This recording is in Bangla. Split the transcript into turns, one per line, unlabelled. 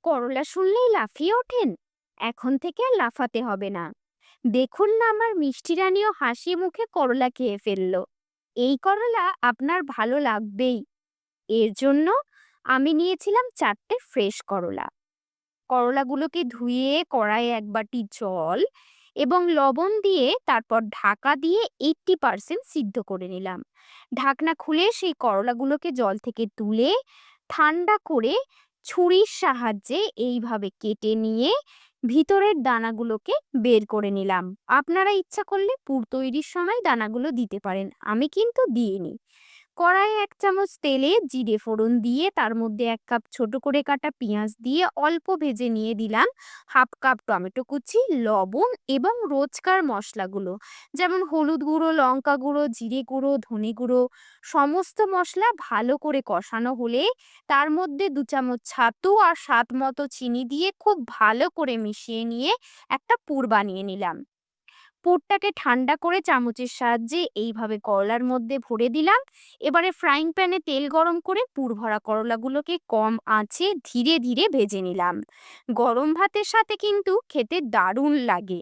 করলা শুনলেই লাফিয়ে ওঠেন? এখন থেকে আর লাফাতে হবে না। দেখুন না, আমার মিষ্টি রানীও হাসি মুখে করলা খেয়ে ফেললো। এই করলা আপনার ভালো লাগবেই। এর জন্য আমি নিয়েছিলাম 4টে ফ্রেশ করলা। করলাগুলোকে ধুয়ে কড়াইয়ে 1 বাটি জল এবং লবণ দিয়ে তারপর ঢাকা দিয়ে 80% সিদ্ধ করে নিলাম। ঢাকনা খুলে সেই করলাগুলোকে জল থেকে তুলে ঠান্ডা করে ছুরির সাহায্যে এইভাবে কেটে নিয়ে ভিতরের দানাগুলোকে বের করে নিলাম। আপনারা ইচ্ছা করলে পুর তৈরির সময় দানাগুলো দিতে পারেন, আমি কিন্তু দিইনি। কড়াইয়ে 1 চামচ তেলে জিরে ফোড়ন দিয়ে তার মধ্যে 1 কাপ ছোট করে কাটা পেঁয়াজ দিয়ে অল্প ভেজে নিয়ে দিলাম 1/2 কাপ টমেটো কুচি, লবণ এবং রোজকার মশলাগুলো যেমন হলুদ গুঁড়ো, লঙ্কা গুঁড়ো, জিরে গুঁড়ো, ধনে গুঁড়ো। সমস্ত মশলা ভালো করে কষানো হলে তার মধ্যে 2 চামচ ছাতু আর স্বাদ মতো চিনি দিয়ে খুব ভালো করে মিশিয়ে নিয়ে একটা পুর বানিয়ে নিলাম। পুরটাকে ঠান্ডা করে চামচের সাহায্যে এইভাবে করলার মধ্যে ভরে দিলাম। এবারে ফ্রাইং প্যানে তেল গরম করে পুর ভরা করলাগুলোকে কম আঁচে ধীরে ধীরে ভেজে নিলাম। গরম ভাতের সাথে কিন্তু খেতে দারুণ লাগে।